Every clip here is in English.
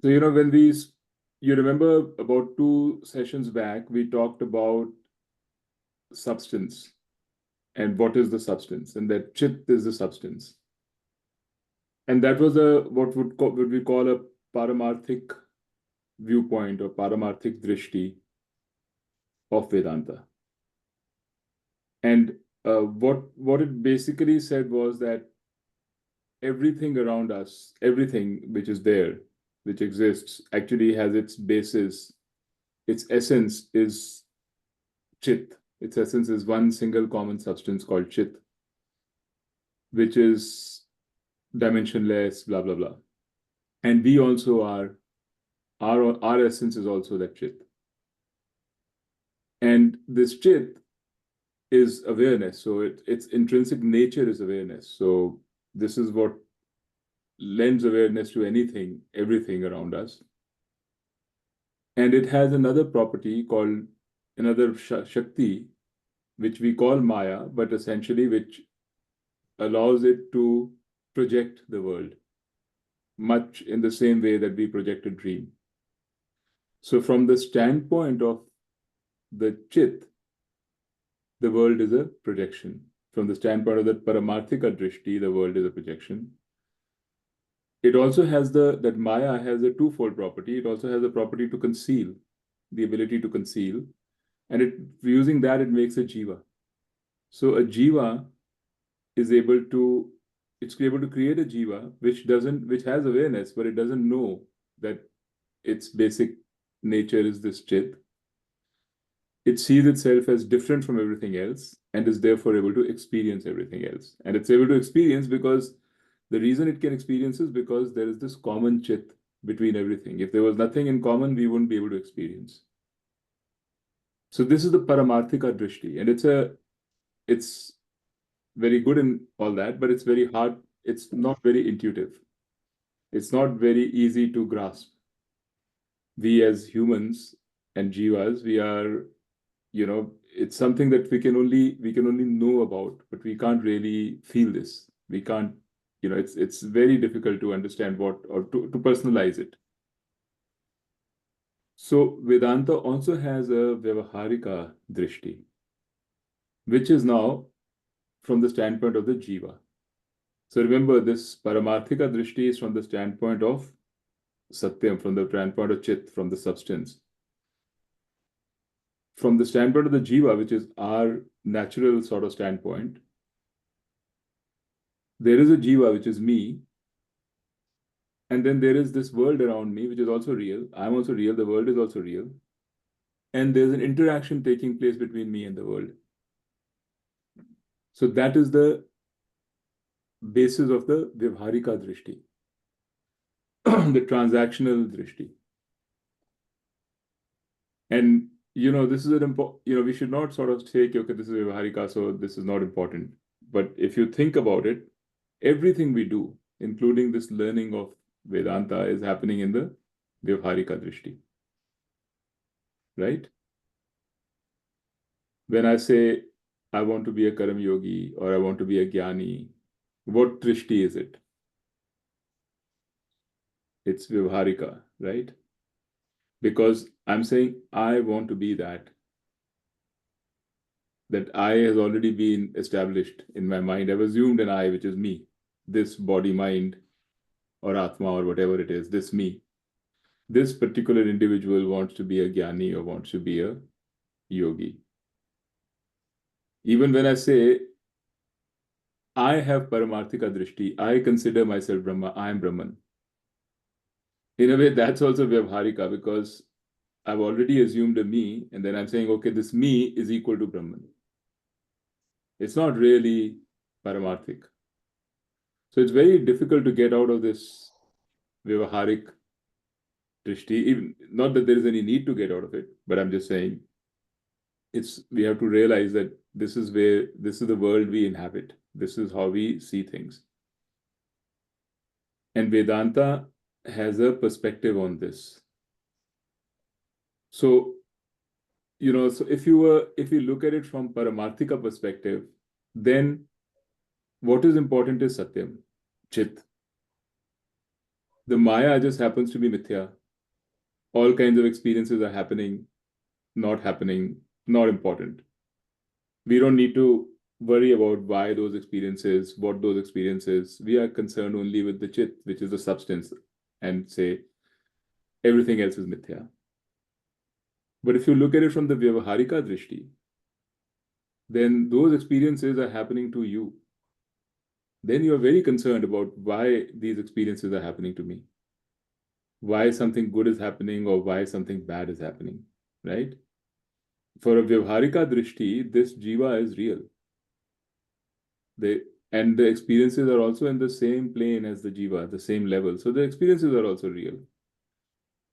So, you remember about 2 sessions back, we talked about substance and what is the substance, and that chit is the substance. And that was what we call a paramarthik viewpoint or paramarthik drishti of Vedanta. And what it basically said was that everything around us, everything which is there, which exists, actually has its basis, its essence is chit. Its essence is one single common substance called chit, which is dimensionless, blah, blah, blah. And we also are, our essence is also that chit. And this chit is awareness. So its intrinsic nature is awareness. So this is what lends awareness to anything, everything around us. And it has another property called another Shakti, which we call Maya, but essentially which allows it to project the world, much in the same way that we project a dream. So, from the standpoint of the Chit, the world is a projection. From the standpoint of the Paramarthika Drishti, the world is a projection. It also has that Maya has a twofold property. It also has the property to conceal, the ability to conceal. And using that, it makes a Jiva. So a Jiva is able to, it's able to create a Jiva which has awareness, but it doesn't know that its basic nature is this Chit. It sees itself as different from everything else and is therefore able to experience everything else. And it's able to experience because the reason it can experience is because there is this common chit between everything. If there was nothing in common, we wouldn't be able to experience. So this is the Paramarthika Drishti, and it's very good in all that, but it's very hard. It's not very intuitive. It's not very easy to grasp. We as humans and jivas, we are, it's something that we can only know about, but we can't really feel this. We can't, it's very difficult to understand what or to personalize it. So Vedanta also has a Vyavaharika Drishti, which is now from the standpoint of the Jiva. So remember, this Paramarthika Drishti is from the standpoint of Satyam, from the standpoint of Chit, from the substance. From the standpoint of the Jiva, which is our natural sort of standpoint, there is a Jiva, which is me, and then there is this world around me, which is also real. I'm also real. The world is also real. And there's an interaction taking place between me and the world. So that is the basis of the Vyavharika Drishti, the transactional Drishti. And, this is an important, we should not sort of say, okay, this is Vyavharika, so this is not important. But if you think about it, everything we do, including this learning of Vedanta, is happening in the Vyavharika Drishti. Right? When I say I want to be a Karam Yogi or I want to be a Jnani, what Drishti is it? It's Vyavharika, right? Because I'm saying I want to be that. That I has already been established in my mind. I've assumed an I, which is me, this body, mind, or Atma, or whatever it is, this me. This particular individual wants to be a Jnani or wants to be a yogi. Even when I say I have Paramarthika Drishti, I consider myself Brahma, I am Brahman. In a way, that's also Vyavharika because I've already assumed a me, and then I'm saying, okay, this me is equal to Brahman. It's not really Paramarthik. So it's very difficult to get out of this Vyavaharik Drishti, even not that there is any need to get out of it, but I'm just saying we have to realize that this is the world we inhabit. This is how we see things. And Vedanta has a perspective on this. So, so if you look at it from Paramarthika perspective, then what is important is Satyam, Chit. The Maya just happens to be mithya. All kinds of experiences are happening, not happening, not important. We don't need to worry about why those experiences, what those experiences. We are concerned only with the chit, which is the substance, and say everything else is mithya. But if you look at it from the Vyavaharika Drishti, then those experiences are happening to you. Then you're very concerned about why these experiences are happening to me, why something good is happening or why something bad is happening, right? For a Vyavaharika Drishti, this jiva is real. They and the experiences are also in the same plane as the jiva, the same level. So the experiences are also real.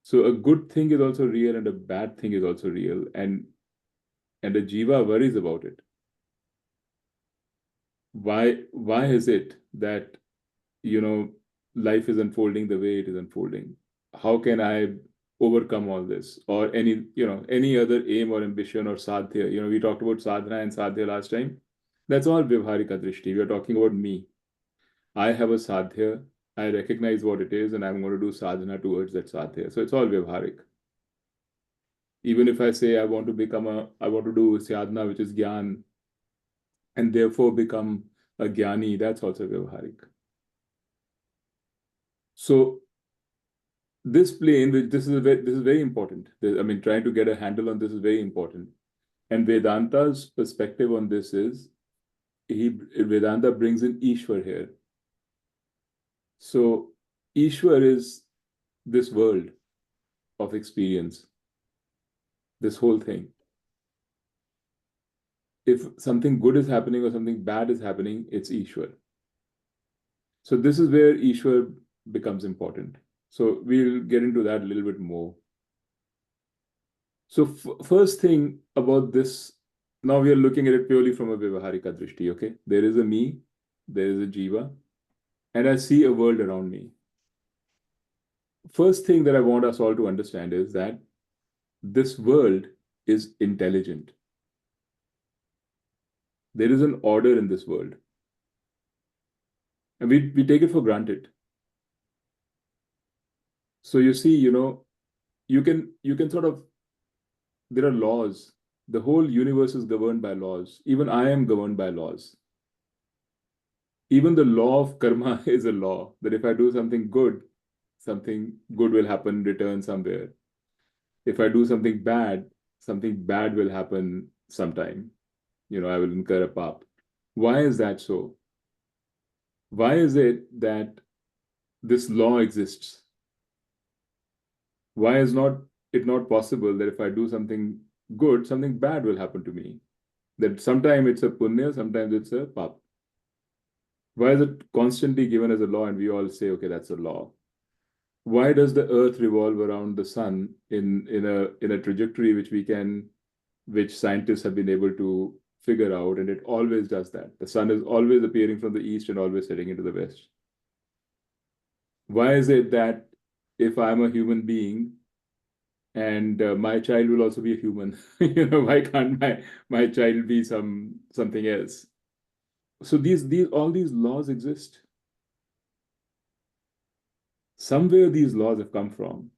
So a good thing is also real and a bad thing is also real. And the jiva worries about it. Why is it that you know life is unfolding the way it is unfolding? How can I overcome all this? Or any other aim or ambition or sadhya? We talked about sadhana and sadhya last time. That's all Vyavaharika Drishti. We are talking about me. I have a sadhya. I recognize what it is, and I'm going to do sadhana towards that sadhya. So it's all Vyavaharik. Even if I say I want to do sadhana, which is gyan, and therefore become a jnani, that's also Vyavaharik. So this plane, this is very important. I mean, trying to get a handle on this is very important. And Vedanta's perspective on this is Vedanta brings in Ishwar here. So Ishwar is this world of experience, this whole thing. If something good is happening or something bad is happening, it's Ishwar. So this is where Ishwar becomes important. So we'll get into that a little bit more. So first thing about this, now we are looking at it purely from a Vyavaharika Drishti, okay? There is a me, there is a jiva, and I see a world around me. First thing that I want us all to understand is that this world is intelligent. There is an order in this world. And we take it for granted. So you see, you can sort of, there are laws. The whole universe is governed by laws. Even I am governed by laws. Even the law of karma is a law that if I do something good will happen, return somewhere. If I do something bad will happen sometime. I will incur a pap. Why is that so? Why is it that this law exists? Why is it not possible that if I do something good, something bad will happen to me? That sometimes it's a punya, sometimes it's a pap. Why is it constantly given as a law and we all say, okay, that's a law? Why does the earth revolve around the sun in a trajectory which scientists have been able to figure out, and it always does that? The sun is always appearing from the east and always setting into the west. Why is it that if I'm a human being and my child will also be a human, why can't my child be something else? So all these laws exist. Somewhere these laws have come from.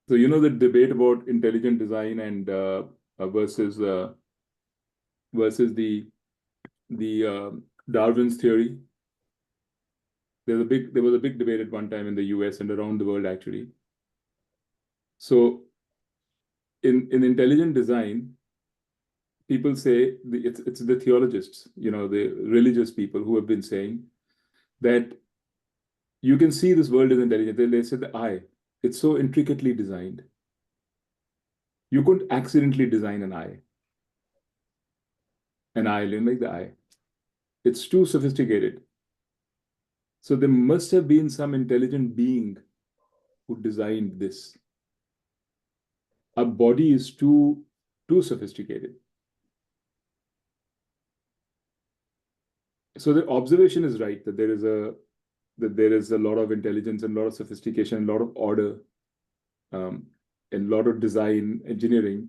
So the debate about intelligent design and versus the Darwin's theory. There was a big debate at one time in the US and around the world actually. So in intelligent design, people say it's the theologists, the religious people who have been saying that you can see this world is intelligent. They said the eye, it's so intricately designed. You couldn't accidentally design an eye. Like the eye. It's too sophisticated. So there must have been some intelligent being who designed this. Our body is too sophisticated. So the observation is right that there is a lot of intelligence and a lot of sophistication, a lot of order, and a lot of design, engineering,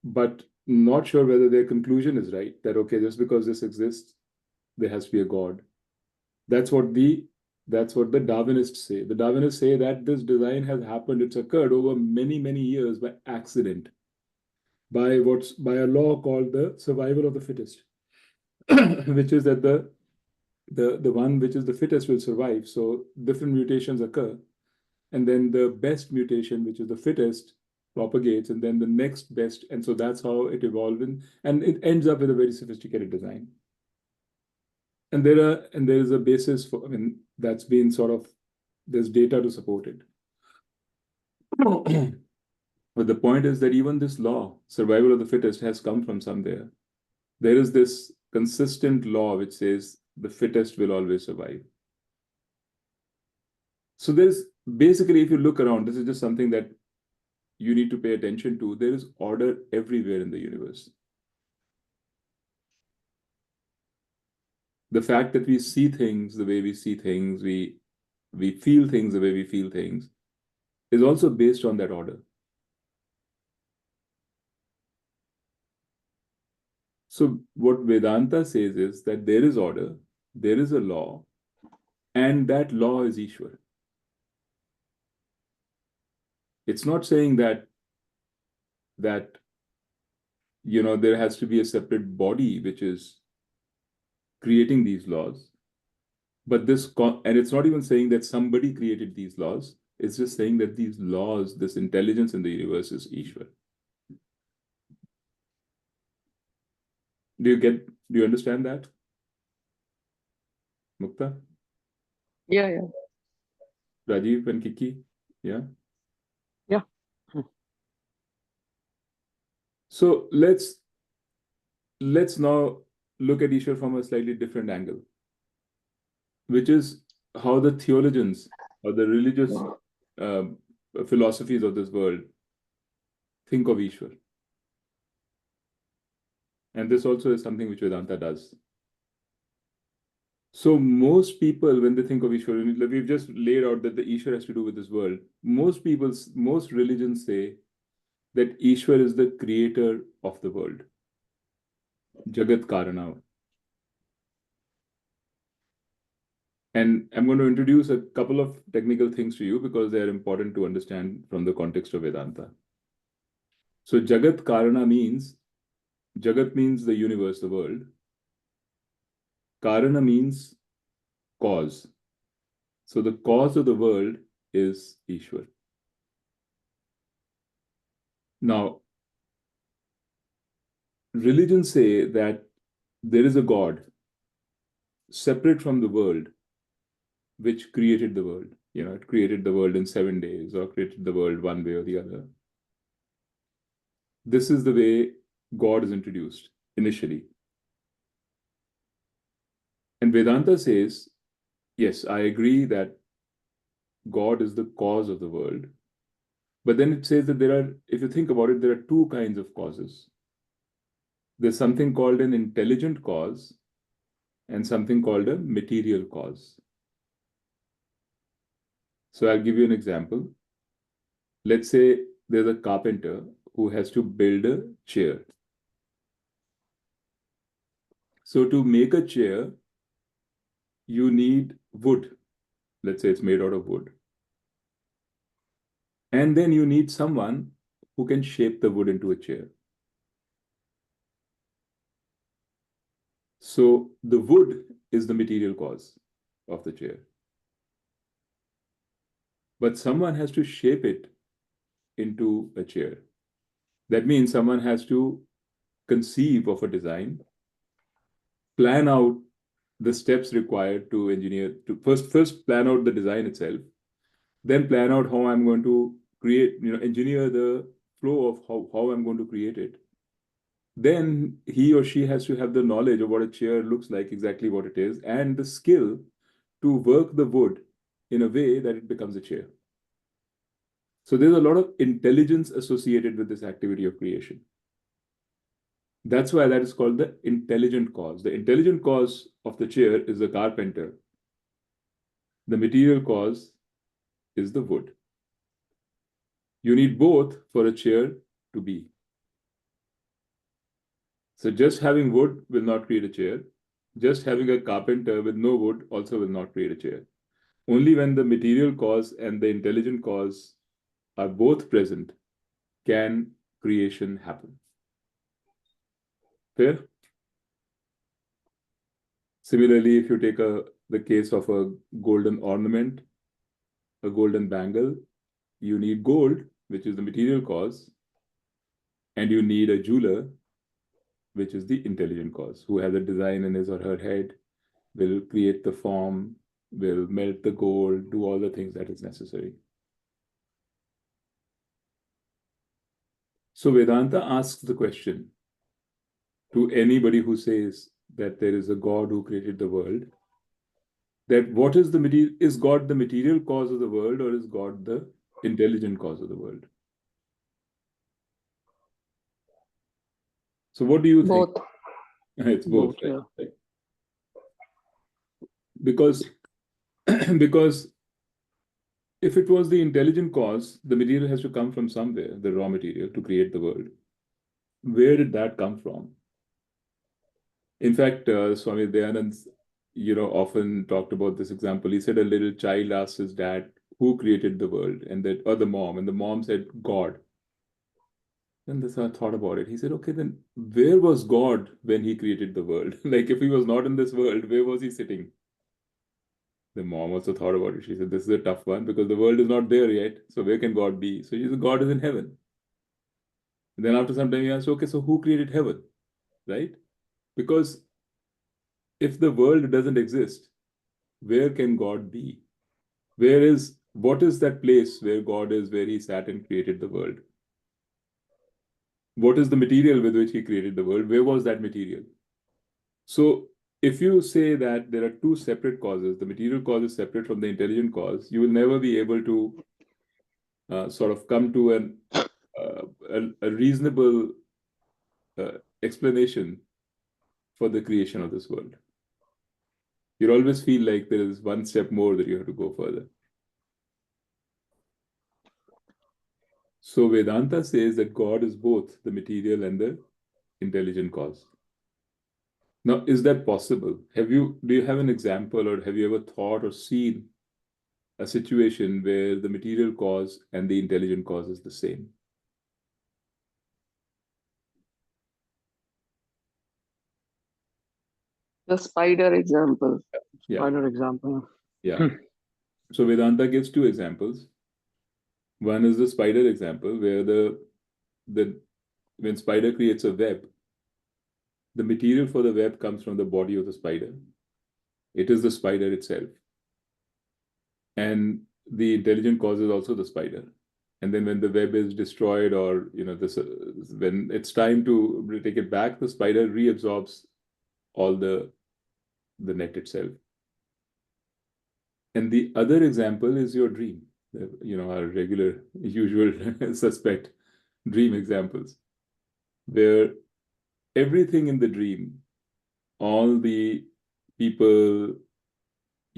but not sure whether their conclusion is right, that okay, just because this exists, there has to be a God. That's what the Darwinists say. The Darwinists say that this design has happened, it's occurred over many, many years by accident, by a law called the survival of the fittest, which is that the one which is the fittest will survive. So different mutations occur, and then the best mutation, which is the fittest, propagates, and then the next best, and so that's how it evolved, and it ends up with a very sophisticated design. And there is a basis for, I mean, that's been sort of, there's data to support it. But the point is that even this law, survival of the fittest, has come from somewhere. There is this consistent law which says the fittest will always survive. So there's basically, if you look around, this is just something that you need to pay attention to. There is order everywhere in the universe. The fact that we see things the way we see things, we feel things the way we feel things, is also based on that order. So what Vedanta says is that there is order, there is a law, and that law is Ishwar. It's not saying that there has to be a separate body which is creating these laws, but and it's not even saying that somebody created these laws. It's just saying that these laws, this intelligence in the universe, is Ishwar. Do you understand that, Mukta, Yeah. Rajiv, and Kiki? Yeah. Yeah. So let's now look at Ishwar from a slightly different angle, which is how the theologians or the religious uh, philosophies of this world think of Ishwar. And this also is something which Vedanta does. So most people, when they think of Ishwar, we've just laid out that the Ishwar has to do with this world. Most religions say that Ishwar is the creator of the world. Jagat Karana. And I'm going to introduce a couple of technical things to you because they are important to understand from the context of Vedanta. So Jagat Karana means, Jagat means the universe, the world. Karana means cause. So the cause of the world is Ishwar. Now, religions say that there is a God separate from the world which created the world. It created the world in 7 days or created the world one way or the other. This is the way God is introduced initially. And Vedanta says, yes, I agree that God is the cause of the world. But then it says that if you think about it, there are two kinds of causes. There's something called an intelligent cause and something called a material cause. So I'll give you an example. Let's say there's a carpenter who has to build a chair. So to make a chair, you need wood. Let's say it's made out of wood. And then you need someone who can shape the wood into a chair. So the wood is the material cause of the chair. But someone has to shape it into a chair. That means someone has to conceive of a design, plan out the steps required to engineer, to first plan out the design itself, then plan out how I'm going to create, engineer the flow of how I'm going to create it. Then he or she has to have the knowledge of what a chair looks like, exactly what it is, and the skill to work the wood in a way that it becomes a chair. So there's a lot of intelligence associated with this activity of creation. That's why that is called the intelligent cause. The intelligent cause of the chair is the carpenter. The material cause is the wood. You need both for a chair to be. So just having wood will not create a chair. Just having a carpenter with no wood also will not create a chair. Only when the material cause and the intelligent cause are both present can creation happen. Fair? Similarly, if you take the case of a golden ornament, a golden bangle, you need gold, which is the material cause, and you need a jeweler, which is the intelligent cause, who has a design in his or her head, will create the form, will melt the gold, do all the things that is necessary. So Vedanta asks the question to anybody who says that there is a God who created the world, that what is the material, is God the material cause of the world, or is God the intelligent cause of the world? So what do you think? Both. It's both, Both, right? yeah. Right. Because because if it was the intelligent cause, the material has to come from somewhere, the raw material to create the world. Where did that come from? In fact, Swami Dayanand, often talked about this example. He said a little child asked his dad, "Who created the world?" and that, or the mom, and the mom said, "God." Then this I thought about it. He said, "Okay, then where was God when He created the world? Like, if He was not in this world, where was He sitting?" The mom also thought about it. She said, "This is a tough one because the world is not there yet. So where can God be?" So she said, "God is in heaven." And then after some time, he asked, "Okay, so who created heaven?" Right? Because if the world doesn't exist, where can God be? What is that place where God is, where He sat and created the world? What is the material with which He created the world? Where was that material? So if you say that there are two separate causes, the material cause is separate from the intelligent cause, you will never be able to sort of come to a reasonable explanation for the creation of this world. You'll always feel like there is one step more that you have to go further. So Vedanta says that God is both the material and the intelligent cause. Now, is that possible? Do you have an example, or have you ever thought or seen a situation where the material cause and the intelligent cause is the same? The spider example. Yeah, Spider example. yeah. So Vedanta gives two examples. One is the spider example, where the when spider creates a web, the material for the web comes from the body of the spider. It is the spider itself. And the intelligent cause is also the spider. And then when the web is destroyed, or this when it's time to take it back, the spider reabsorbs all the net itself. And the other example is your dream, our regular usual suspect dream examples, where everything in the dream, all the people,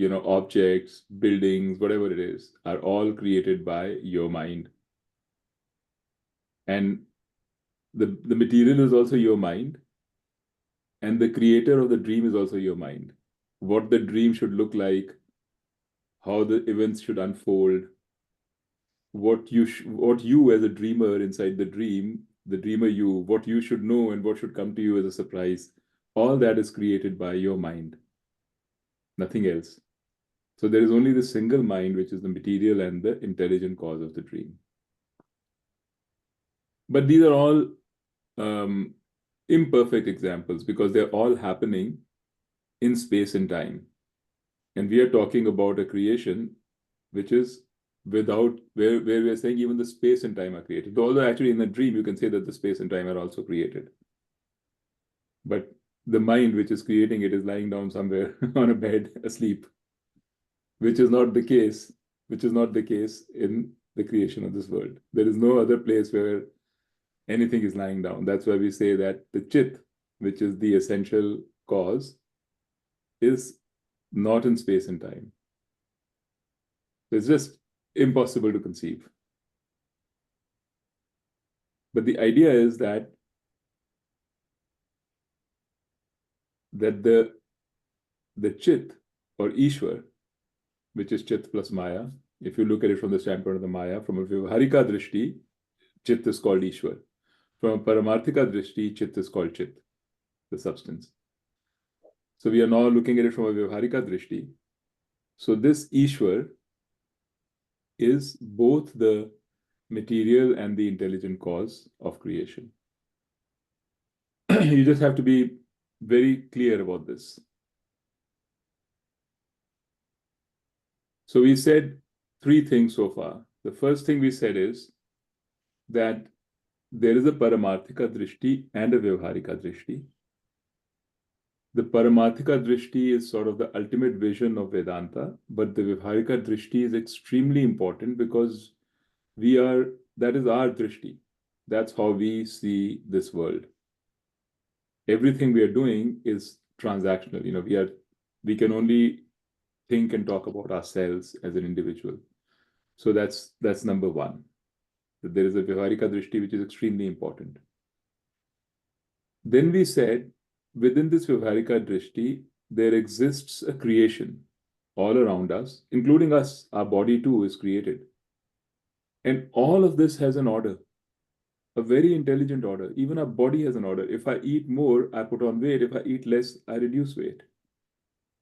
objects, buildings, whatever it is, are all created by your mind. And the material is also your mind, and the creator of the dream is also your mind. What the dream should look like, how the events should unfold, what you as a dreamer inside the dream, the dreamer you, what you should know and what should come to you as a surprise, all that is created by your mind, nothing else. So there is only the single mind, which is the material and the intelligent cause of the dream. But these are all um, imperfect examples because they're all happening in space and time. And we are talking about a creation which is where we are saying even the space and time are created. Although actually in a dream, you can say that the space and time are also created. But the mind which is creating it is lying down somewhere on a bed asleep, which is not the case, in the creation of this world. There is no other place where anything is lying down. That's why we say that the chit, which is the essential cause, is not in space and time. It's just impossible to conceive. But the idea is that the the Chit or Ishwar, which is Chit plus Maya. If you look at it from the standpoint of the Maya, from a Vyavaharika Drishti, Chit is called Ishwar. From a Paramarthika Drishti, Chit is called Chit, the substance. So we are now looking at it from a Vyavaharika Drishti. So this Ishwar is both the material and the intelligent cause of creation. You just have to be very clear about this. So we said three things so far. The first thing we said is that there is a Paramarthika Drishti and a Vyavaharika Drishti. The Paramarthika Drishti is sort of the ultimate vision of Vedanta, but the Vyavaharika Drishti is extremely important because that is our Drishti. That's how we see this world. Everything we are doing is transactional. We can only think and talk about ourselves as an individual. So that's number one. That there is a Vyavaharika Drishti which is extremely important. Then we said, within this Vyavaharika Drishti, there exists a creation all around us, including us. Our body too is created. And all of this has an order, a very intelligent order. Even our body has an order. If I eat more, I put on weight. If I eat less, I reduce weight.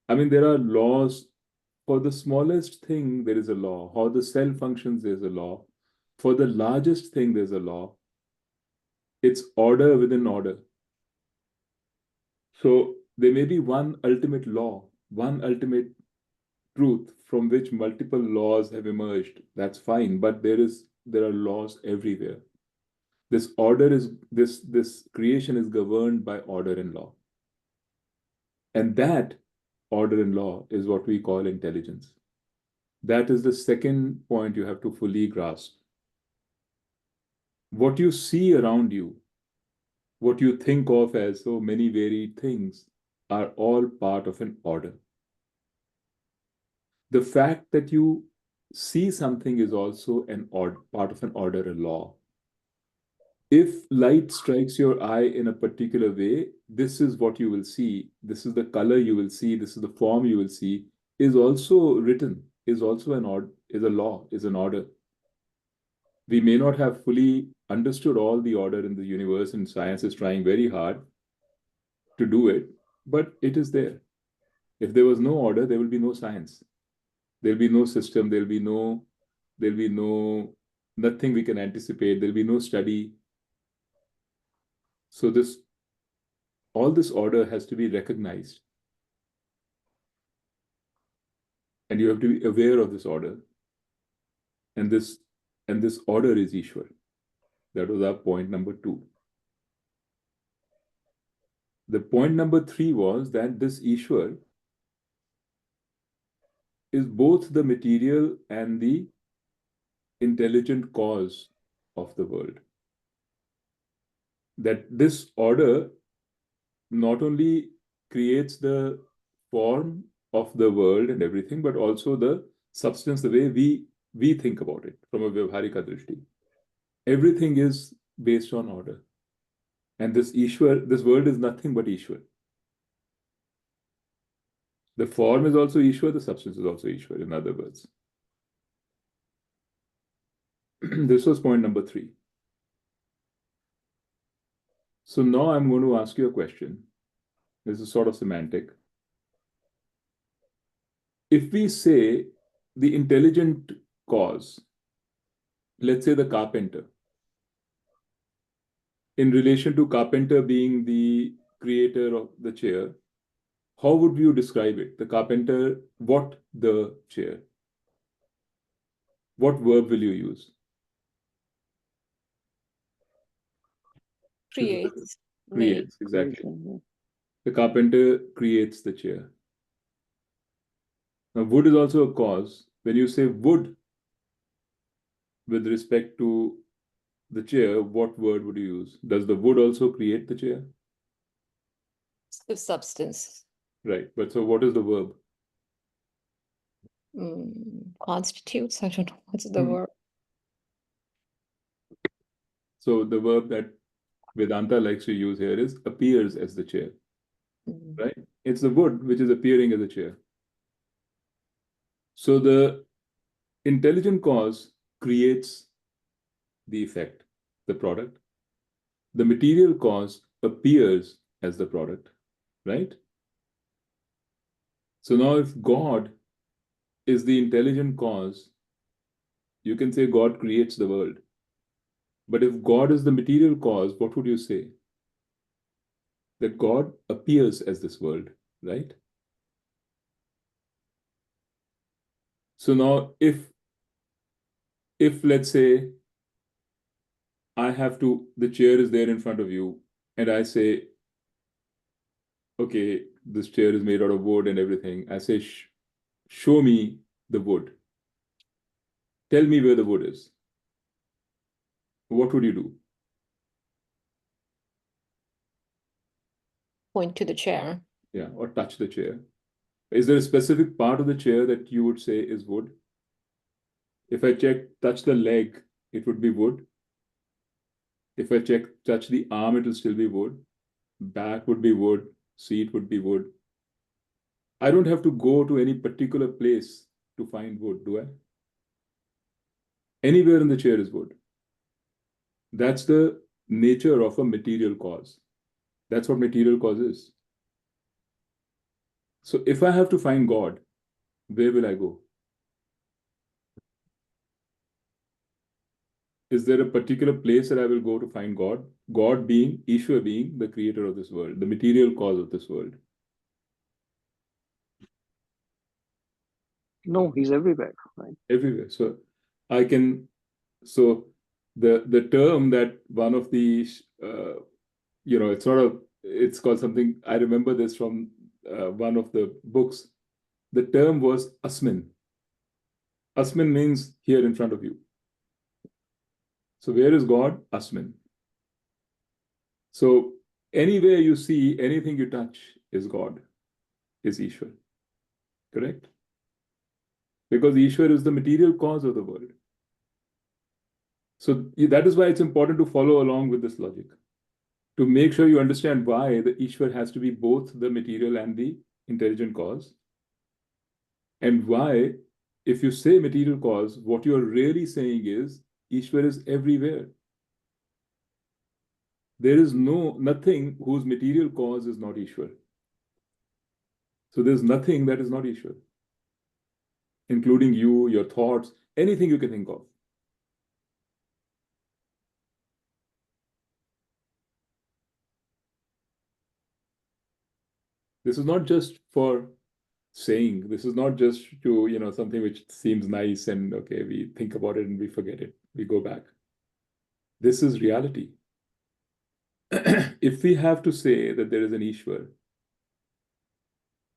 I mean, there are laws. For the smallest thing, there is a law. How the cell functions, there's a law. For the largest thing, there's a law. It's order within order. So there may be one ultimate law, one ultimate truth from which multiple laws have emerged. That's fine, but there are laws everywhere. This creation is governed by order and law. And that order and law is what we call intelligence. That is the second point you have to fully grasp. What you see around you, what you think of as so many varied things, are all part of an order. The fact that you see something is also part of an order, a law. If light strikes your eye in a particular way, this is what you will see. This is the color you will see. This is the form you will see. Is also written. Is also is a law. Is an order. We may not have fully understood all the order in the universe, and science is trying very hard to do it, but it is there. If there was no order, there will be no science. There'll be no system. There'll be nothing we can anticipate. There'll be no study. So all this order has to be recognized. And you have to be aware of this order. And this order is Ishwar. That was our point number 2. The point number 3 was that this Ishwar is both the material and the intelligent cause of the world. That this order not only creates the form of the world and everything, but also the substance, the way we think about it from a Vyavaharika Drishti. Everything is based on order. And this Ishwar, this world is nothing but Ishwar. The form is also Ishwar, the substance is also Ishwar, in other words. This was point number 3. So now I'm going to ask you a question. This is sort of semantic. If we say the intelligent cause, let's say the carpenter, in relation to carpenter being the creator of the chair, how would you describe it? The carpenter, what the chair? What verb will you use? Creates. Creates, exactly. The carpenter creates the chair. Now, wood is also a cause. When you say wood with respect to the chair, what word would you use? Does the wood also create the chair? The substance. Right. But so what is the verb? Constitutes. I don't know what's the word. So the verb that Vedanta likes to use here is appears as the chair. Mm. right? It's the wood which is appearing as a chair. So the intelligent cause creates the effect, the product. The material cause appears as the product, right? So now if God is the intelligent cause, you can say God creates the world. But if God is the material cause, what would you say? That God appears as this world, right? So now if let's say I have to, the chair is there in front of you, and I say, okay, this chair is made out of wood and everything. I say, show me the wood. Tell me where the wood is. What would you do? Point to the chair. Yeah, or touch the chair. Is there a specific part of the chair that you would say is wood? If I touch the leg, it would be wood. If I touch the arm, it will still be wood. Back would be wood. Seat would be wood. I don't have to go to any particular place to find wood, do I? Anywhere in the chair is wood. That's the nature of a material cause. That's what material cause is. So if I have to find God, where will I go? Is there a particular place that I will go to find God? God being, Ishwar being the creator of this world, the material cause of this world. No, he's everywhere, right? Everywhere. So I can, so the term that one of the, it's not a, it's called something, I remember this from one of the books. The term was Asmin. Asmin means here in front of you. So where is God? Asmin. So anywhere you see, anything you touch is God, is Ishwar. Correct? Because Ishwar is the material cause of the world. So that is why it's important to follow along with this logic, to make sure you understand why the Ishwar has to be both the material and the intelligent cause. And why, if you say material cause, what you're really saying is Ishwar is everywhere. There is nothing whose material cause is not Ishwar. So there's nothing that is not Ishwar, including you, your thoughts, anything you can think of. This is not just for saying, this is not just to, something which seems nice and okay, we think about it and we forget it, we go back. This is reality. If we have to say that there is an Ishwar,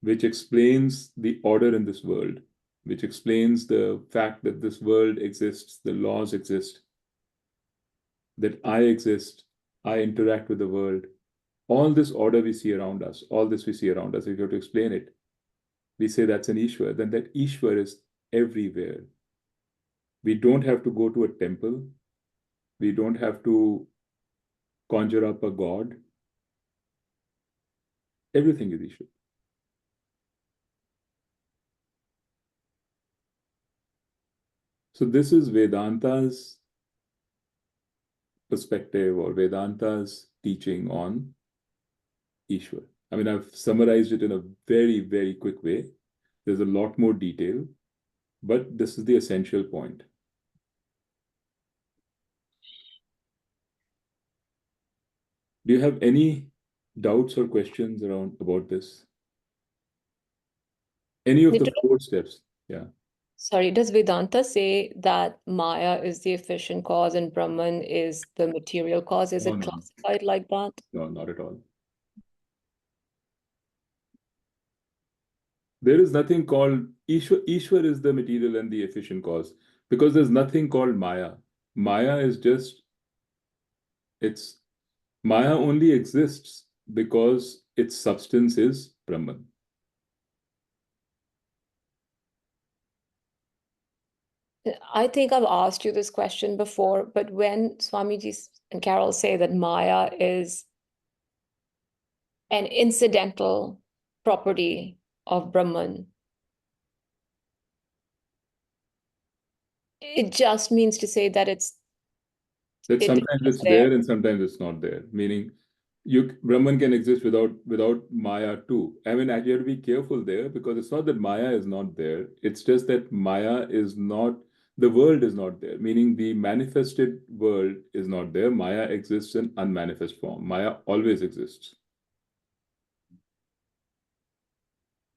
which explains the order in this world, which explains the fact that this world exists, the laws exist, that I exist, I interact with the world, all this order we see around us, all this we see around us, if you have to explain it, we say that's an Ishwar, then that Ishwar is everywhere. We don't have to go to a temple. We don't have to conjure up a god. Everything is Ishwar. So this is Vedanta's perspective or Vedanta's teaching on Ishwar. I mean, I've summarized it in a very, very quick way. There's a lot more detail, but this is the essential point. Do you have any doubts or questions about this? Any of the Nitin, 4 steps? Yeah. sorry, does Vedanta say that Maya is the efficient cause and Brahman is the material cause? Is No, it no, classified like that? no, not at all. There is nothing called Ishwar. Ishwar is the material and the efficient cause because there's nothing called Maya. Maya is just, it's Maya only exists because its substance is Brahman. I think I've asked you this question before, but when Swamiji and Carol say that Maya is an incidental property of Brahman. It just means to say that That it sometimes is it's there. there and sometimes it's not there. Meaning, Brahman can exist without Maya too. I mean, actually, you have to be careful there, because it's not that Maya is not there. It's just that Maya is not, the world is not there. Meaning, the manifested world is not there. Maya exists in unmanifest form. Maya always exists.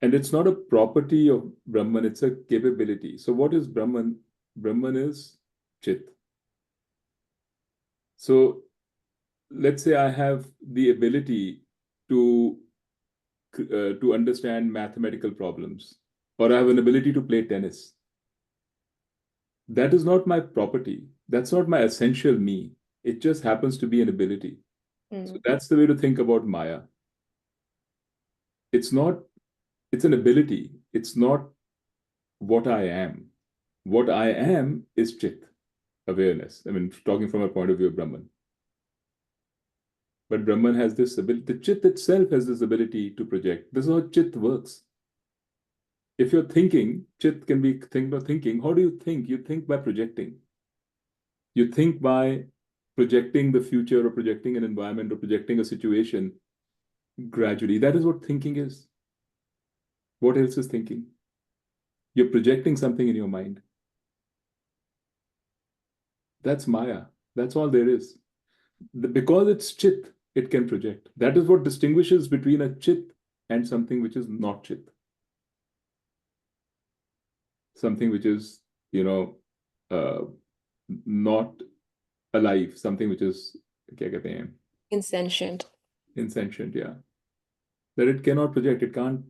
And it's not a property of Brahman, it's a capability. So what is Brahman? Brahman is Chit. So let's say I have the ability to understand mathematical problems, or I have an ability to play tennis. That is not my property. That's not my essential me. It just happens to be an ability. So that's the way to think about Maya. It's an ability. It's not what I am. What I am is Chit, awareness. I mean, talking from a point of view of Brahman. But Brahman has this ability, the Chit itself has this ability to project. This is how Chit works. If you're thinking, Chit can be thinking. How do you think? You think by projecting. You think by projecting the future, or projecting an environment, or projecting a situation gradually. That is what thinking is. What else is thinking? You're projecting something in your mind. That's Maya. That's all there is. Because it's Chit, it can project. That is what distinguishes between a Chit and something which is not Chit. Something which is, not alive. Something which is, क्या कहते हैं? Insentient. Insentient, yeah. That it cannot project. It can't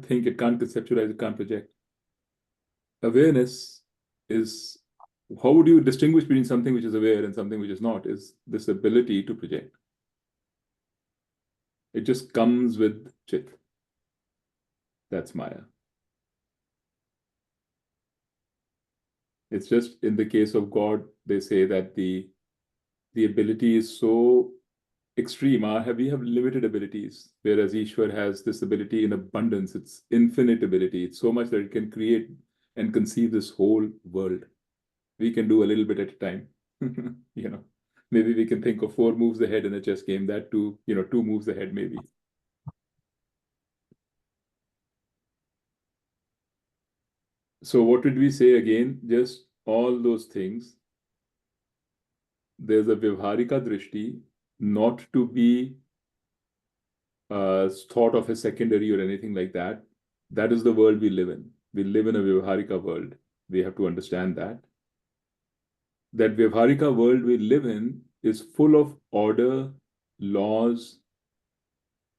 think. It can't conceptualize. It can't project. Awareness is, how would you distinguish between something which is aware and something which is not? Is this ability to project. It just comes with Chit. That's Maya. It's just in the case of God, they say that the ability is so extreme. We have limited abilities, whereas Ishwar has this ability in abundance. It's infinite ability. It's so much that it can create and conceive this whole world. We can do a little bit at a time. Maybe we can think of 4 moves ahead in a chess game. That too, 2 moves ahead maybe. So what did we say again? Just all those things. There's a Vyavharika Drishti, not to be thought of as secondary or anything like that. That is the world we live in. We live in a Vyavharika world. We have to understand that. That Vyavharika world we live in is full of order, laws,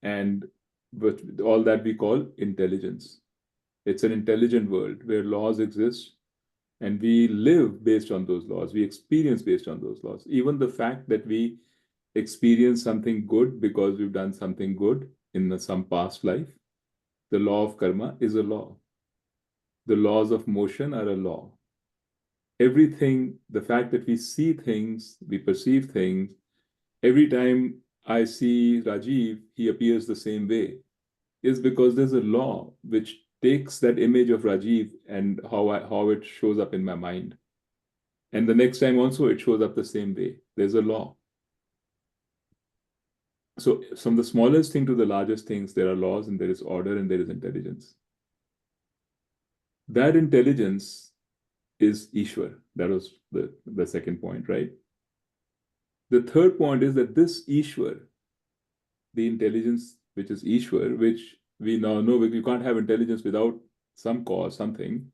and all that we call intelligence. It's an intelligent world where laws exist, and we live based on those laws. We experience based on those laws. Even the fact that we experience something good because we've done something good in some past life, the law of karma is a law. The laws of motion are a law. Everything, the fact that we see things, we perceive things, every time I see Rajiv, he appears the same way, is because there's a law which takes that image of Rajiv and how it shows up in my mind. And the next time also it shows up the same way. There's a law. So from the smallest thing to the largest things, there are laws and there is order and there is intelligence. That intelligence is Ishwar. That was the second point, right? The third point is that this Ishwar, the intelligence which is Ishwar, which we now know you can't have intelligence without some cause, something.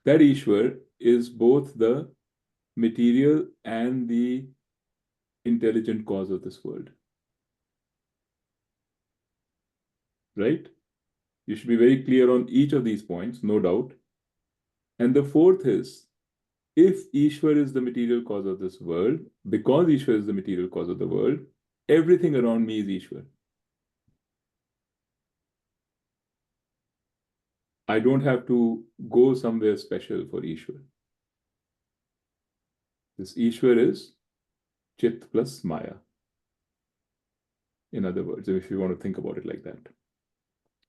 That Ishwar is both the material and the intelligent cause of this world. Right? You should be very clear on each of these points, no doubt. And the fourth is, if Ishwar is the material cause of this world, because Ishwar is the material cause of the world, everything around me is Ishwar. I don't have to go somewhere special for Ishwar. This Ishwar is Chit plus Maya. in other words, if you want to think about it like that.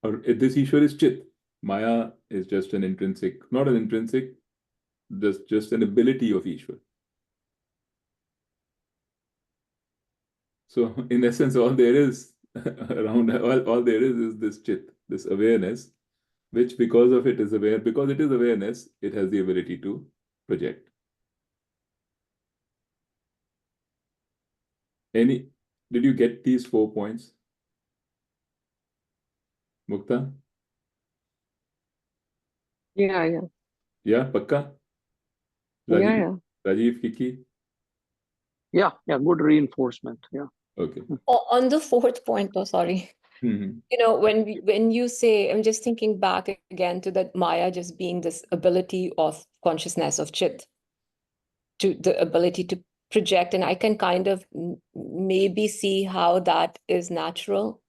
Or this Ishwar is Chit. Maya is just an intrinsic, not an intrinsic, just an ability of Ishwar. So in essence, all there is around, all there is this Chit, this awareness, which because of it is aware, because it is awareness, it has the ability to project. Did you get these 4 points? Mukta? Yeah. Yeah, Pakka? Yeah. Rajiv, Kiki? Yeah. Good reinforcement. Yeah. Okay. On the fourth point, though, sorry. Mhm. When you say, I'm just thinking back again to that Maya just being this ability of consciousness of Chit, to the ability to project, and I can kind of maybe see how that is natural.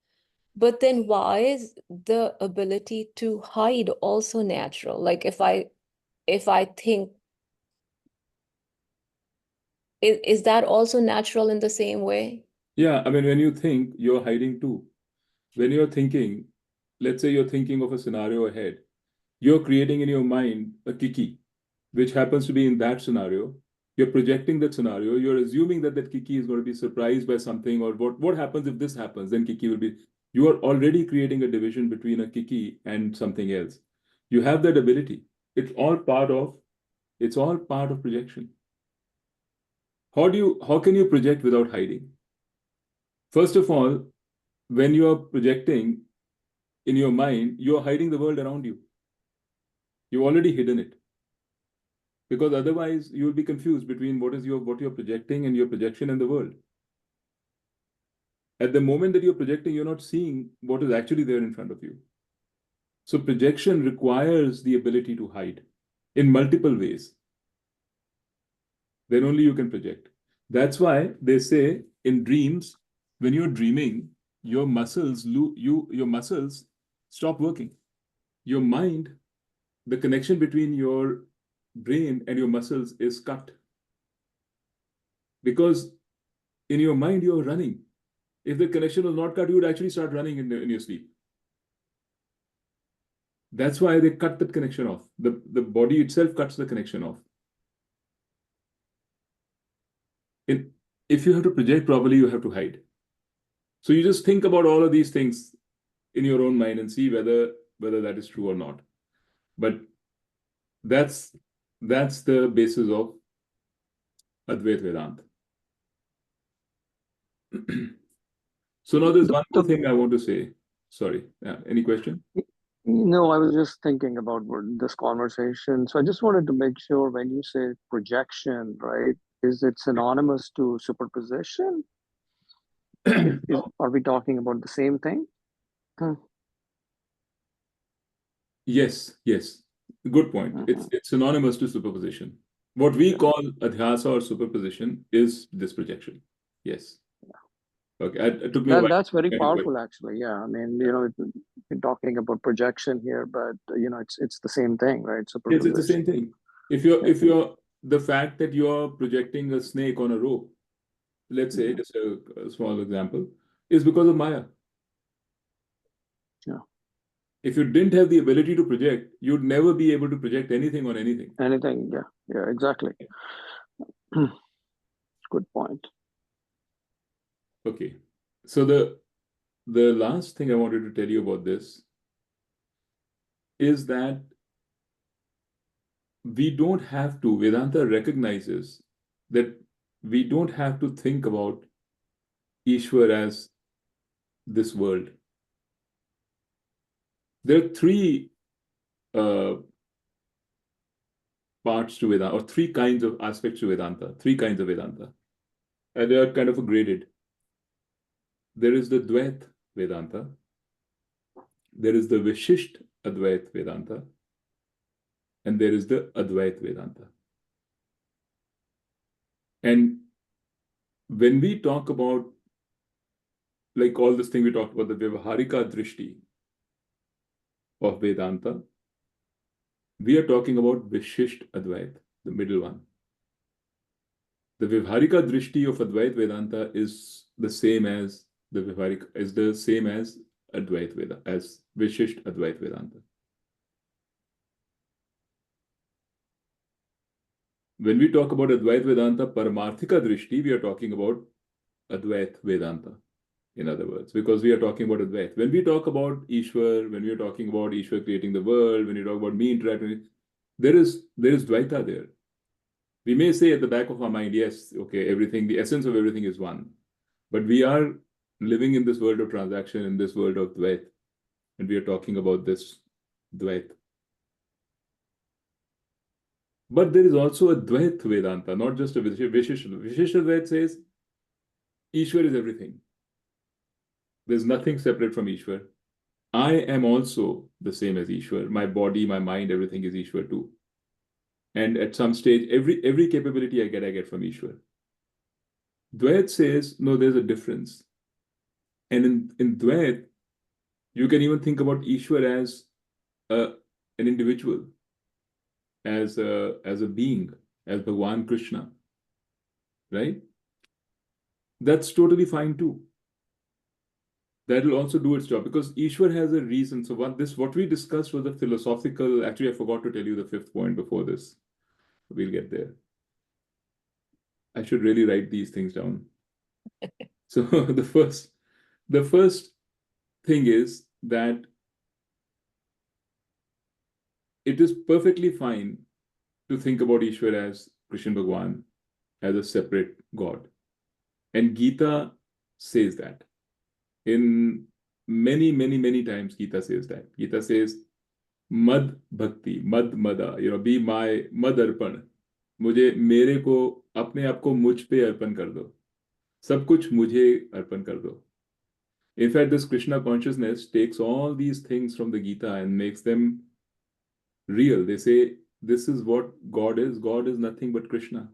But then why is the ability to hide also natural? Like if I think, is that also natural in the same way? Yeah, I mean, when you think, you're hiding too. When you're thinking, let's say you're thinking of a scenario ahead, you're creating in your mind a Kiki, which happens to be in that scenario. You're projecting that scenario. You're assuming that Kiki is going to be surprised by something, or what happens if this happens, then Kiki will be. You are already creating a division between a Kiki and something else. You have that ability. It's all part of projection. How can you project without hiding? First of all, when you are projecting in your mind, you're hiding the world around you. You've already hidden it. Because otherwise you will be confused between what you're projecting and your projection in the world. At the moment that you're projecting, you're not seeing what is actually there in front of you. So projection requires the ability to hide in multiple ways. Then only you can project. That's why they say in dreams, when you're dreaming, your muscles stop working. Your mind, the connection between your brain and your muscles is cut. Because in your mind, you're running. If the connection was not cut, you would actually start running in your sleep. That's why they cut that connection off. The body itself cuts the connection off. If you have to project properly, you have to hide. So you just think about all of these things in your own mind and see whether that is true or not. But that's the basis of Advait Vedanta. So now there's one more thing I want to say. Sorry, any question? No, I was just thinking about this conversation. So I just wanted to make sure when you say projection, right, is it synonymous to superposition? Are we talking about the same thing? Yes. Good point. It's synonymous to superposition. What we call adhyasa or superposition is this projection. Yes. Okay. It took me a while. That's very powerful, actually. Yeah, I mean, we're talking about projection here, but it's the same thing, right? Yes, it's the same thing. If you're the fact that you're projecting a snake on a rope, let's say, just a small example, is because of Maya. Yeah. If you didn't have the ability to project, you'd never be able to project anything on anything. Anything, yeah, exactly. Good point. Okay. So the last thing I wanted to tell you about this is that we don't have to, Vedanta recognizes that we don't have to think about Ishwar as this world. There are three parts to Vedanta, or three kinds of aspects to Vedanta, three kinds of Vedanta. And they are kind of graded. There is the Dvait Vedanta, there is the Vishisht Advait Vedanta, and there is the Advait Vedanta. And when we talk about, like all this thing we talked about, the Vyavaharika Drishti of Vedanta, we are talking about Vishisht Advait, the middle one. The Vyavaharika Drishti of Advait Vedanta is the same as the Vyavaharika, is the same as Advait Vedanta, as Vishisht Advait Vedanta. When we talk about Advait Vedanta, Paramarthika Drishti, we are talking about Advait Vedanta, in other words, because we are talking about Advait. When we talk about Ishwar, when we are talking about Ishwar creating the world, when you talk about me interacting, there is Dvaita there. We may say at the back of our mind, yes, okay, everything, the essence of everything is one. But we are living in this world of transaction, in this world of Dvait, and we are talking about this Dvait. But there is also a Dvait Vedanta, not just a Vishisht. Vishisht Dvait says Ishwar is everything. There's nothing separate from Ishwar. I am also the same as Ishwar. My body, my mind, everything is Ishwar too. And at some stage, every capability I get from Ishwar. Dvait says, no, there's a difference. And in Dvait, you can even think about Ishwar as an individual, as a being, as Bhagwan Krishna, right? That's totally fine too. That will also do its job because Ishwar has a reason. So what we discussed was a philosophical. Actually, I forgot to tell you the fifth point before this. We'll get there. I should really write these things down. So the first thing is that it is perfectly fine to think about Ishwar as Krishna Bhagwan, as a separate God. And Gita says that. In many times, Gita says that. Gita says, Mad Bhakti, Mad Mada, be my Mad Arpan. मुझे मेरे को अपने आप को मुझ पे अर्पण कर दो. सब कुछ मुझे अर्पण कर दो. In fact, this Krishna consciousness takes all these things from the Gita and makes them real. They say, this is what God is. God is nothing but Krishna.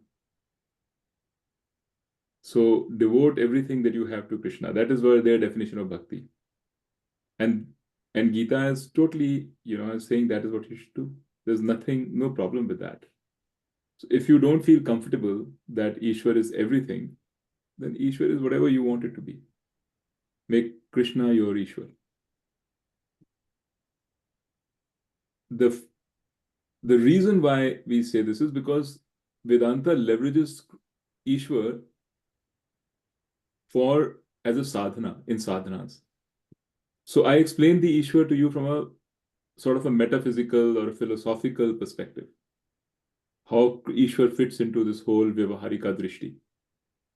So devote everything that you have to Krishna. That is their definition of bhakti. And Gita is totally, saying that is what you should do. There's no problem with that. So if you don't feel comfortable that Ishwar is everything, then Ishwar is whatever you want it to be. Make Krishna your Ishwar. The reason why we say this is because Vedanta leverages Ishwar as a sadhana, in sadhanas. So I explained the Ishwar to you from a sort of a metaphysical or a philosophical perspective. How Ishwar fits into this whole Vyavaharika Drishti.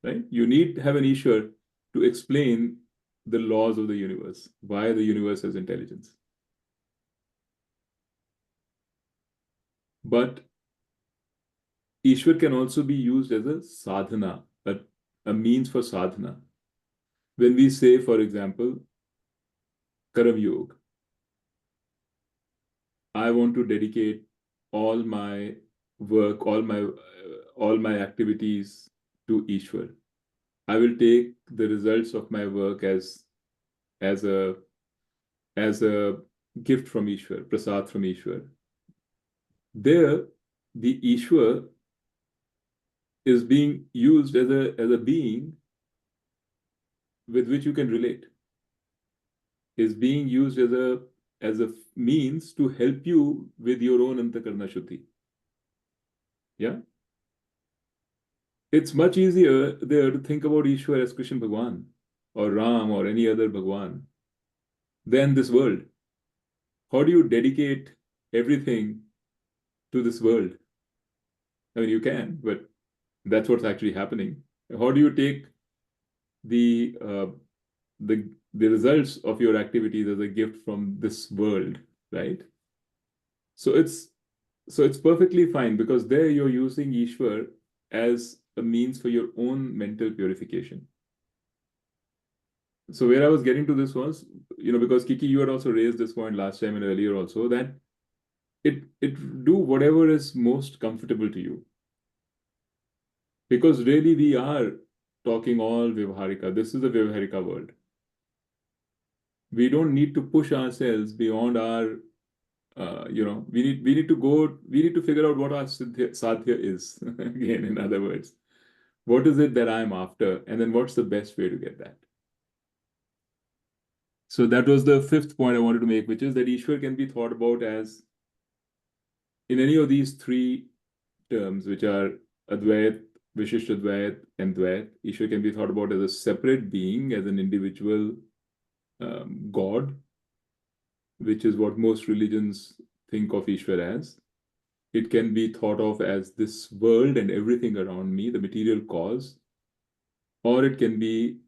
Right? You need to have an Ishwar to explain the laws of the universe, why the universe has intelligence. But Ishwar can also be used as a sadhana, a means for sadhana. When we say, for example, Karam Yoga, I want to dedicate all my work, all my activities to Ishwar. I will take the results of my work as a gift from Ishwar, prasad from Ishwar. There, the Ishwar is being used as a being with which you can relate. Is being used as a means to help you with your own antakarna shuddhi. Yeah? It's much easier there to think about Ishwar as Krishna Bhagwan or Ram or any other Bhagwan than this world. How do you dedicate everything to this world? I mean, you can, but that's what's actually happening. How do you take the results of your activities as a gift from this world, right? So it's perfectly fine because there you're using Ishwar as a means for your own mental purification. So where I was getting to this was, because Kiki, you had also raised this point last time and earlier also, that it do whatever is most comfortable to you. Because really we are talking all Vyavaharika. This is the Vyavaharika world. We don't need to push ourselves beyond our, we need to figure out what our sadhya is. Again, in other words, what is it that I'm after? And then what's the best way to get that? So that was the fifth point I wanted to make, which is that Ishwar can be thought about as, in any of these three terms, which are Advait, Vishishtadvait, and Dvait, Ishwar can be thought about as a separate being, as an individual God, which is what most religions think of Ishwar as. It can be thought of as this world and everything around me, the material cause, or it can be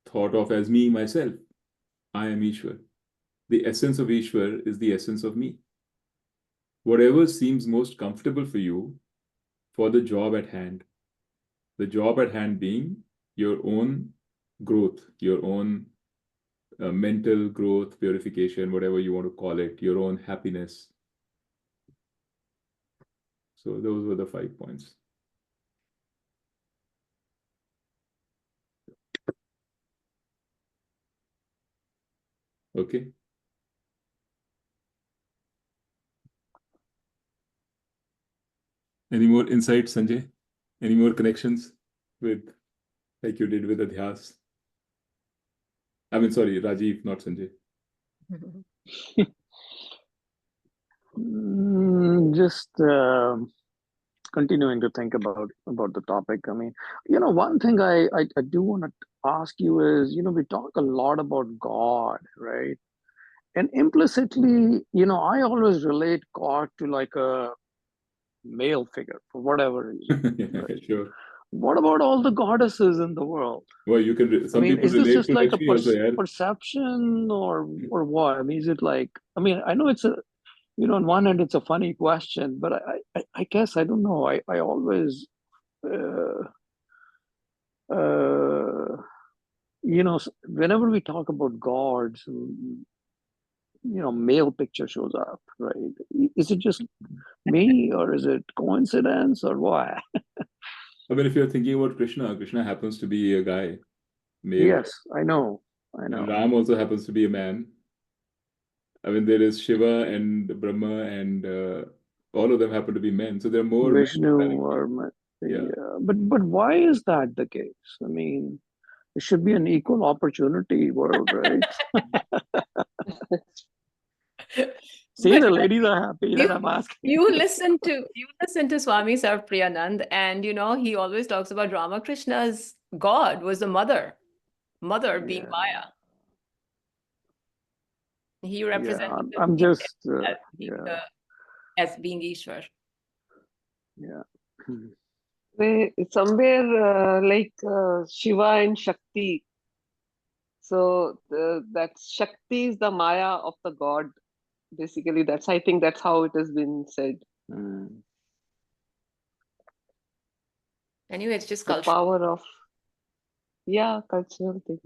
thought of as me, myself. I am Ishwar. The essence of Ishwar is the essence of me. Whatever seems most comfortable for you for the job at hand. The job at hand being your own growth, your own mental growth, purification, whatever you want to call it, your own happiness. So those were the 5 points. Okay. Any more insights, Sanjay? Any more connections with, like you did with Adhyas? I mean, sorry, Rajiv, not Sanjay. Just continuing to think about the topic. I mean, one thing I do want to ask you is, we talk a lot about God, right? And implicitly, I always relate God to like a male figure for whatever reason. Yeah, Right? sure. What about all the goddesses in the world? Well, you can. I Some mean, people is this relate just to like a Lakshmi also, yeah. perception or what? I mean, is it like? I mean, I know it's a, on one hand it's a funny question, but I guess I don't know. I always, whenever we talk about gods, male picture shows up, right? Is it just me or is it coincidence or what? I mean, if you're thinking about Krishna, Krishna happens to be a guy, male. Yes, I know. And Ram also happens to be a man. I mean, there is Shiva and Brahma, and all of them happen to be men. So there are more men Vishnu than or yeah. but why is that the case? I mean, it should be an equal opportunity world, right? See, But the ladies are happy that you I'm asking. you listen to Swami Sarpriyanand, and he always talks about Ramakrishna's God was the mother being Yeah, Maya. He yeah. represented the I'm female just as being Ishwar. yeah. Somewhere like Shiva and Shakti. So that Shakti is the Maya of the god. Basically, I think that's how it has been said. Mm. Anyway, it's just The culture. power of, yeah, cultural thing.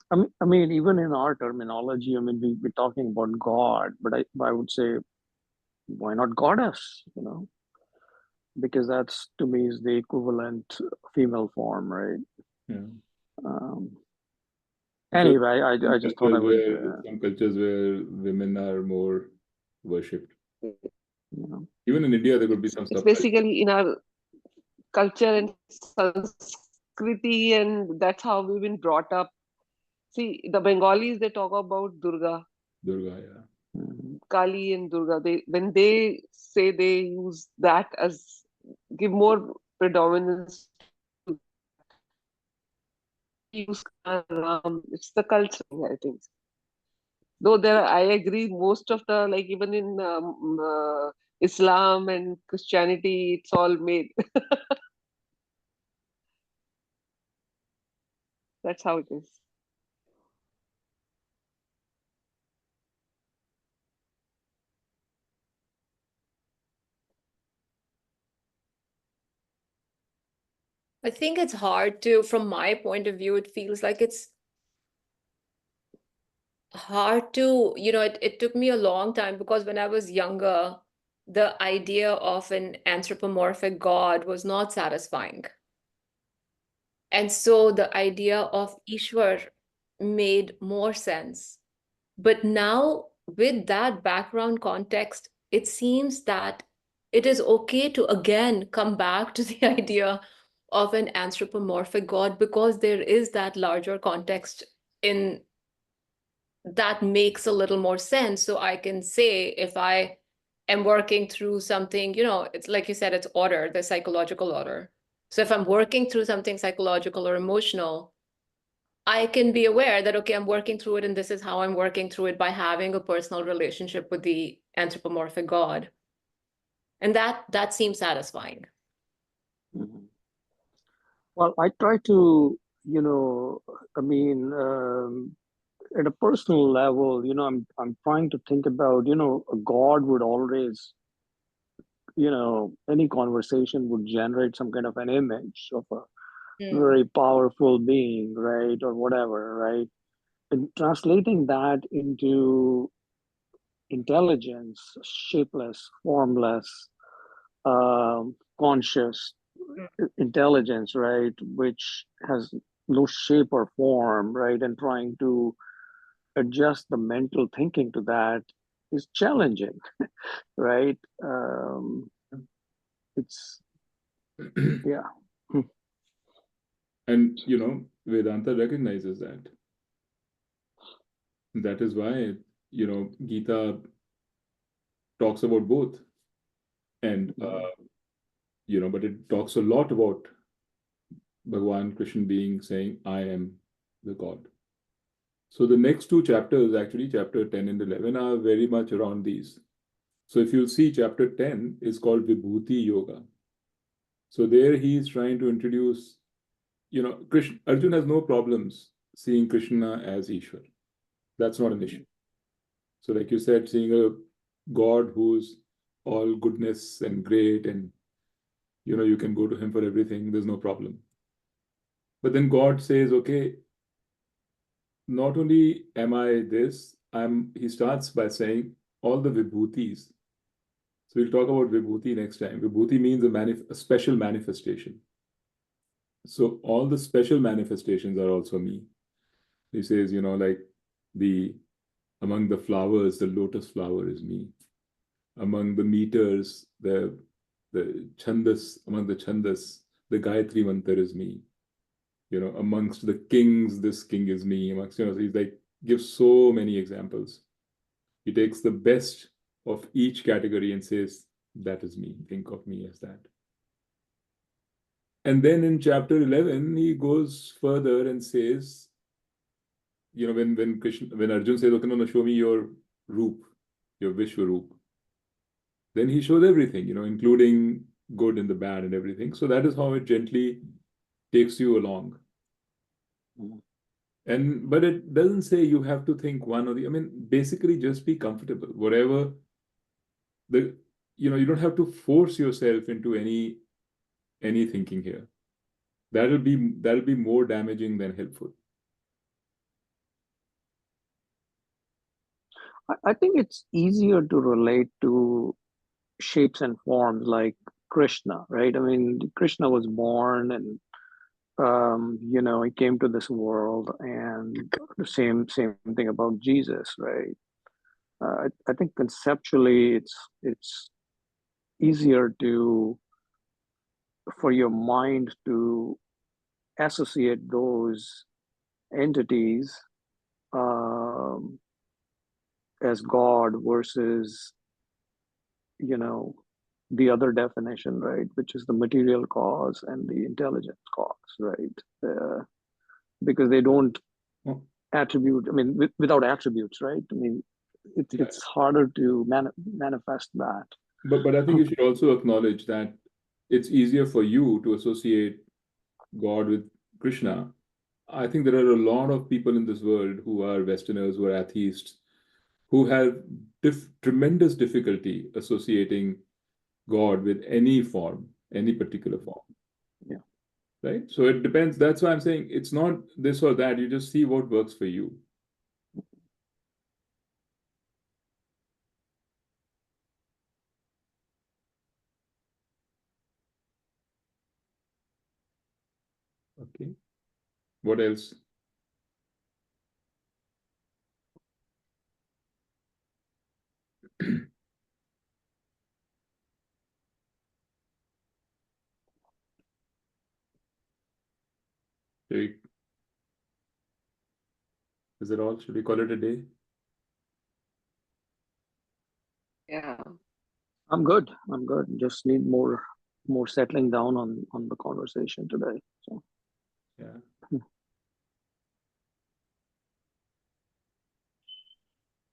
I mean, even in our terminology, I mean, we're talking about God, but I would say, why not goddess? Because that's to me is the equivalent female form, right? Yeah. Um, So anyway, I just thought I would, some cultures where women are more worshipped. you know. Even in India, there could be some It's stuff. basically in our culture and Sanskriti, and that's how we've been brought up. See, the Bengalis, they talk about Durga, Durga, yeah. Mhm. Kali and Durga. When they say, they use that as, give more predominance to use Ram. It's the culture, I think. Though I agree, most of the, like even in Islam and Christianity, it's all made. That's how it is. I think it's hard to, from my point of view, it feels like it's hard to, it took me a long time because when I was younger, the idea of an anthropomorphic God was not satisfying. And so the idea of Ishwar made more sense. But now, with that background context, it seems that it is okay to again come back to the idea of an anthropomorphic God, because there is that larger context in that makes a little more sense. So I can say, if I am working through something, it's like you said, it's order, the psychological order. So if I'm working through something psychological or emotional, I can be aware that, okay, I'm working through it, and this is how I'm working through it, by having a personal relationship with the anthropomorphic God. And that seems satisfying. Mhm. Well, I try to, I mean, at a personal level, I'm trying to think about, a God would always, any conversation would generate some kind of an image of a Mm. very powerful being, right? Or whatever, right? And translating that into intelligence, shapeless, formless, conscious intelligence, right? Which has no shape or form, right? And trying to adjust the mental thinking to that is challenging, right? It's, yeah. And Vedanta recognizes that. That is why, Gita talks about both. And, but it talks a lot about Bhagwan Krishna being saying, I am the God. So the next two chapters, actually, chapter 10 and 11, are very much around these. So if you'll see, chapter 10 is called Vibhuti Yoga. So there he is trying to introduce, Krishna, Arjuna has no problems seeing Krishna as Ishwar. That's not an issue. So like you said, seeing a God who's all goodness and great, and you can go to him for everything, there's no problem. But then God says, okay, not only am I this, he starts by saying all the vibhutis. So we'll talk about vibhuti next time. Vibhuti means a special manifestation. So all the special manifestations are also me. He says, like the among the flowers, the lotus flower is me. Among the meters, the chandas, among the chandas, the Gayatri mantra is me. Amongst the kings, this king is me. Amongst, he's like, gives so many examples. He takes the best of each category and says, that is me. Think of me as that. And then in chapter 11, he goes further and says, when Arjun says, okay, no, show me your roop, your Vishwaroop, then he shows everything, including good and the bad and everything. So that is how it gently takes you along. But it doesn't say you have to think one or the, basically just be comfortable. Whatever you don't have to force yourself into any thinking here. That'll be more damaging than helpful. I think it's easier to relate to shapes and forms like Krishna, right? I mean, Krishna was born and he came to this world, and the same thing about Jesus, right? I think conceptually it's easier for your mind to associate those entities um, as God versus you know the other definition, right, which is the material cause and the intelligent cause, right? Because they don't Oh, attribute. I mean, without attributes, right? I mean, yeah. it's harder to manifest that. But I think you should also acknowledge that it's easier for you to associate God with Krishna. I think there are a lot of people in this world who are Westerners, who are atheists, who have tremendous difficulty associating God with any form, any particular form. Yeah. Right? So it depends. That's why I'm saying it's not this or that. You just see what works for you. Okay. What else? Is it all? Should we call it a day? Yeah. I'm good. I'm good. Just need more settling down on the conversation today. So Yeah.